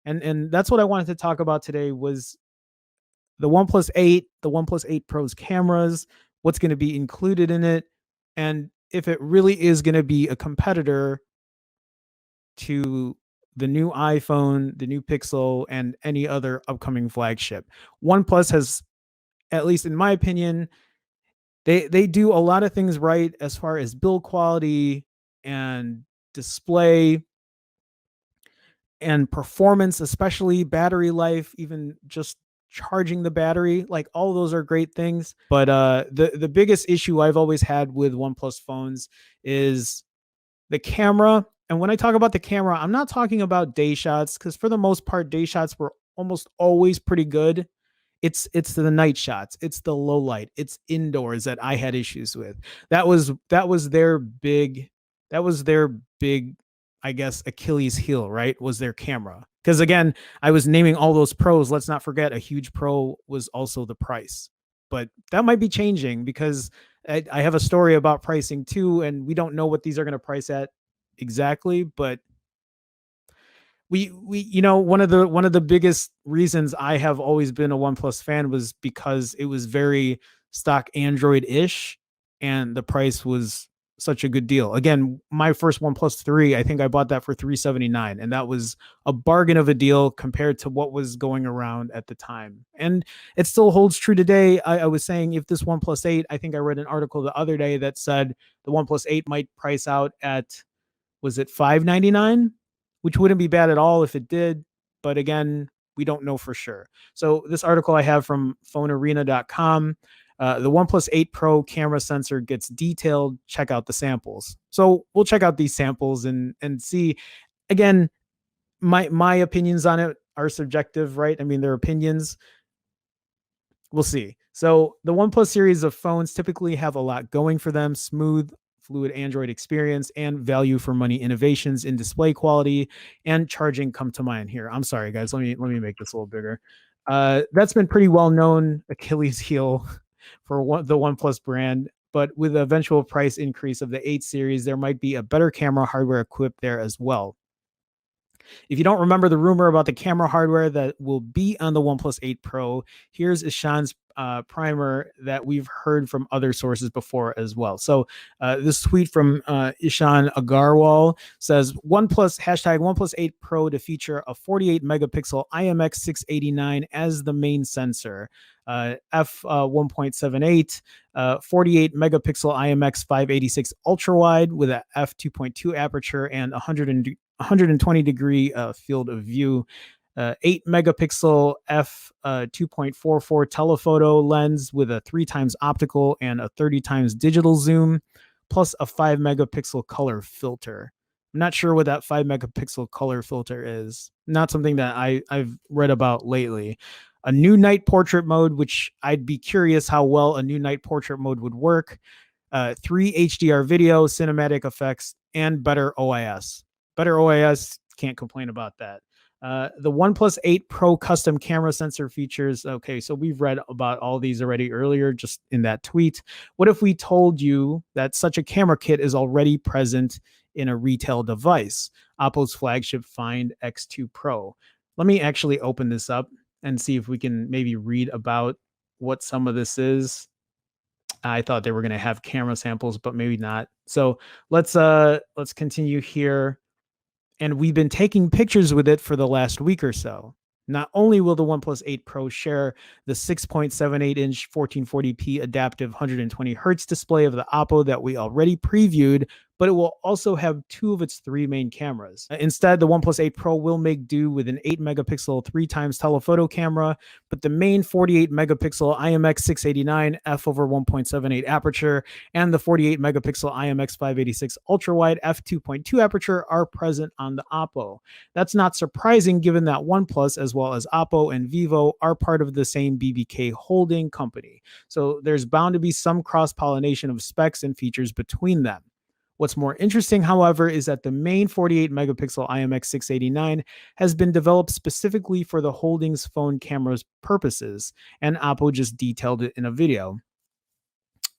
And that's what I wanted to talk about today was the OnePlus 8, the OnePlus 8 Pro's cameras, what's going to be included in it, and if it really is going to be a competitor to the new iPhone, the new Pixel, and any other upcoming flagship. OnePlus has, at least in my opinion, they do a lot of things right as far as build quality and display and performance, especially battery life, even just charging the battery. Like all of those are great things. But the biggest issue I've always had with OnePlus phones is the camera. And when I talk about the camera, I'm not talking about day shots, because for the most part, day shots were almost always pretty good. It's the night shots, it's the low light, it's indoors that I had issues with. That was their big that was their big, I guess, Achilles heel, right? Was their camera. Because again, I was naming all those pros. Let's not forget a huge pro was also the price. But that might be changing because I have a story about pricing too, and we don't know what these are going to price at exactly, but we one of the biggest reasons I have always been a OnePlus fan was because it was very stock Android-ish and the price was such a good deal. Again, my first OnePlus 3, I think I bought that for 379, and that was a bargain of a deal compared to what was going around at the time. And it still holds true today. I was saying if this OnePlus 8, I think I read an article the other day that said the OnePlus 8 might price out at, was it 599, which wouldn't be bad at all if it did, but again, we don't know for sure. So this article I have from phonearena.com, the OnePlus 8 Pro camera sensor gets detailed. Check out the samples. So we'll check out these samples and see. Again, my opinions on it are subjective, right? I mean, they're opinions. We'll see. So the OnePlus series of phones typically have a lot going for them: smooth, fluid Android experience, and value for money innovations in display quality and charging come to mind here. I'm sorry, guys. Let me make this a little bigger. That's been pretty well known Achilles heel for the OnePlus brand. But with the eventual price increase of the 8 series, there might be a better camera hardware equipped there as well. If you don't remember the rumor about the camera hardware that will be on the OnePlus 8 Pro, here's Ishan's primer that we've heard from other sources before as well. So this tweet from Ishan Agarwal says OnePlus 8 Pro to feature a 48 megapixel IMX 689 as the main sensor. F 1.78, 48 megapixel IMX 586 ultra wide with a f 2.2 aperture and 120 degree field of view. 8 megapixel f 2.44 telephoto lens with a 3 times optical and a 30 times digital zoom, plus a 5 megapixel color filter. I'm not sure what that 5 megapixel color filter is. Not something that I've read about lately. A new night portrait mode, which I'd be curious how well a new night portrait mode would work. 3 HDR video, cinematic effects, and better OIS. Better OIS, can't complain about that. The OnePlus 8 Pro custom camera sensor features. Okay, so we've read about all these already earlier, just in that tweet. What if we told you that such a camera kit is already present in a retail device? Oppo's flagship Find X2 Pro. Let me actually open this up and see if we can maybe read about what some of this is. I thought they were going to have camera samples, but maybe not. So let's continue here. And we've been taking pictures with it for the last week or so. Not only will the OnePlus 8 Pro share the 6.78-inch 1440p adaptive 120 hertz display of the Oppo that we already previewed, but it will also have 2 of its 3 main cameras. Instead, the OnePlus 8 Pro will make do with an 8 megapixel 3 times telephoto camera, but the main 48 megapixel IMX 689 f over 1.78 aperture and the 48 megapixel IMX 586 ultra wide f 2.2 aperture are present on the Oppo. That's not surprising given that OnePlus, as well as Oppo and Vivo, are part of the same BBK holding company. So there's bound to be some cross-pollination of specs and features between them. What's more interesting, however, is that the main 48 megapixel IMX 689 has been developed specifically for the Holdings phone camera's purposes, and Oppo just detailed it in a video.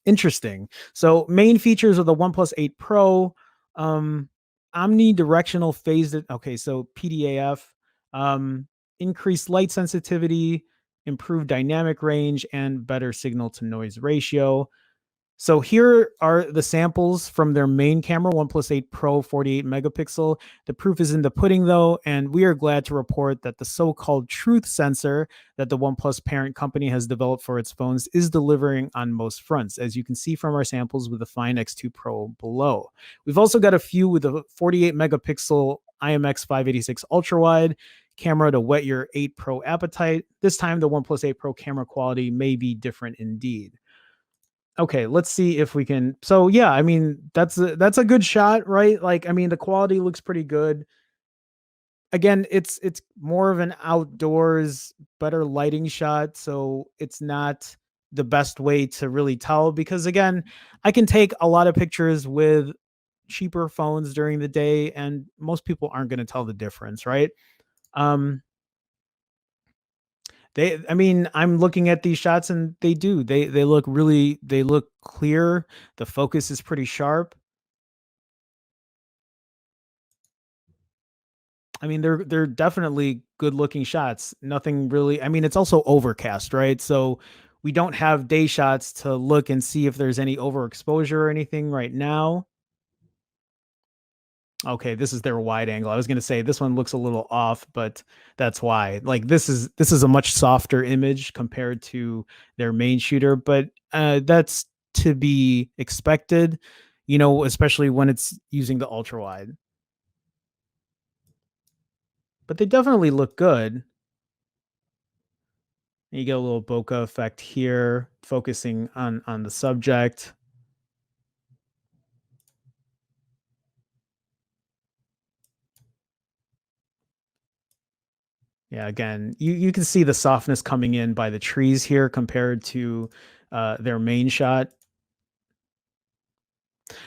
Interesting. So main features of the OnePlus 8 Pro, omnidirectional phased. Okay, so PDAF, Um, Increased light sensitivity, improved dynamic range, and better signal to noise ratio. So here are the samples from their main camera, OnePlus 8 Pro 48 megapixel. The proof is in the pudding, though, and we are glad to report that the so-called truth sensor that the OnePlus parent company has developed for its phones is delivering on most fronts, as you can see from our samples with the Fine X2 Pro below. We've also got a few with a 48 megapixel IMX 586 ultra wide camera to whet your 8 Pro appetite. This time, the OnePlus 8 Pro camera quality may be different indeed. Okay, let's see if we can. So yeah, I mean that's a good shot, right? Like I mean the quality looks pretty good. Again, it's more of an outdoors better lighting shot, so it's not the best way to really tell because again, I can take a lot of pictures with cheaper phones during the day and most people aren't going to tell the difference, right? Um I mean, I'm looking at these shots and they do. They look clear. The focus is pretty sharp. I mean, they're definitely good looking shots. Nothing really. I mean, it's also overcast, right? So we don't have day shots to look and see if there's any overexposure or anything right now. Okay, this is their wide angle. I was going to say this one looks a little off, but that's why. Like this is a much softer image compared to their main shooter, but that's to be expected, especially when it's using the ultra wide. But they definitely look good. You get a little bokeh effect here, focusing on the subject. Yeah, again, you can see the softness coming in by the trees here compared to their main shot.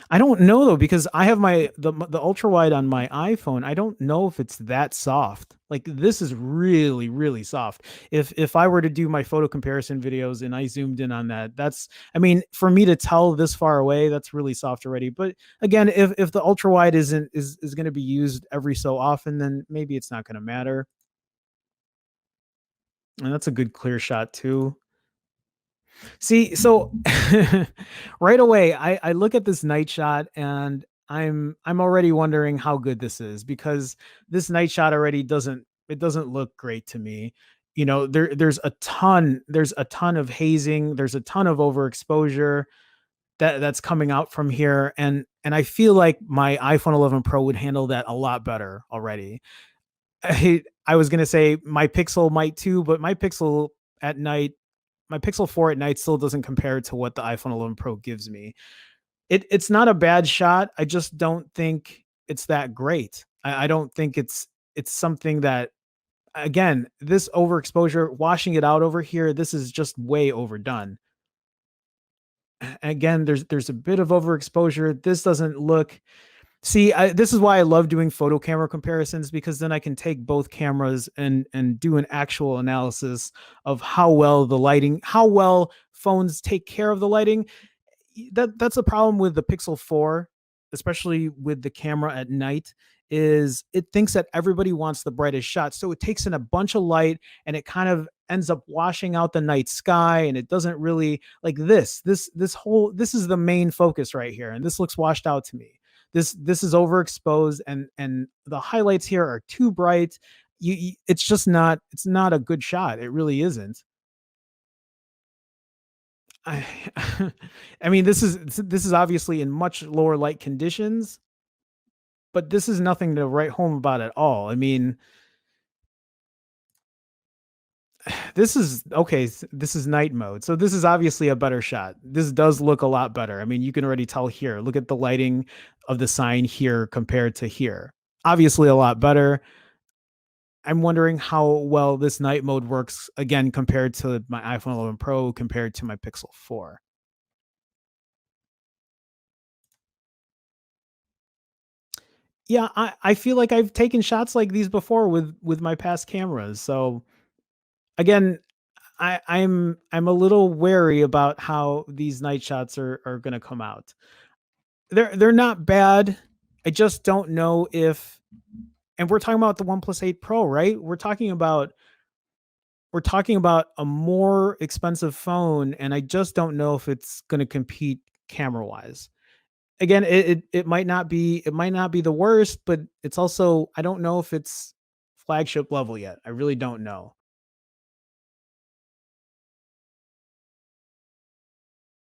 I don't know though because I have the ultra wide on my iPhone. I don't know if it's that soft. Like this is really really soft. If I were to do my photo comparison videos and I zoomed in on that, that's I mean for me to tell this far away, that's really soft already. But again, if the ultra wide is going to be used every so often, then maybe it's not going to matter. And that's a good clear shot too. See, so right away, I look at this night shot and I'm already wondering how good this is because this night shot already doesn't look great to me. There's a ton of hazing, there's a ton of overexposure that's coming out from here, and I feel like my iPhone 11 Pro would handle that a lot better already. I was gonna say my Pixel might too, but at night my Pixel 4 at night still doesn't compare to what the iPhone 11 Pro gives me. It's not a bad shot. I just don't think it's that great. I don't think it's something that again, this overexposure, washing it out over here, this is just way overdone. Again, there's a bit of overexposure. This doesn't look. See, this is why I love doing photo camera comparisons because then I can take both cameras and do an actual analysis of how well phones take care of the lighting. That's a problem with the Pixel 4, especially with the camera at night, is it thinks that everybody wants the brightest shot. So it takes in a bunch of light and it kind of ends up washing out the night sky and it doesn't really like this is the main focus right here and this looks washed out to me. This is overexposed and the highlights here are too bright. It's just it's not a good shot. It really isn't. I I mean, this is obviously in much lower light conditions, but this is nothing to write home about at all. I mean, this is okay. This is night mode, so this is obviously a better shot. This does look a lot better. I mean, you can already tell here. Look at the lighting of the sign here compared to here. Obviously, a lot better. I'm wondering how well this night mode works again compared to my iPhone 11 Pro compared to my Pixel 4. Yeah, I feel like I've taken shots like these before with my past cameras. So again, I'm a little wary about how these night shots are gonna come out. They're not bad. I just don't know if And we're talking about the OnePlus 8 Pro, right? We're talking about a more expensive phone, and I just don't know if it's going to compete camera wise. Again, it might not be the worst, but it's also, I don't know if it's flagship level yet. I really don't know.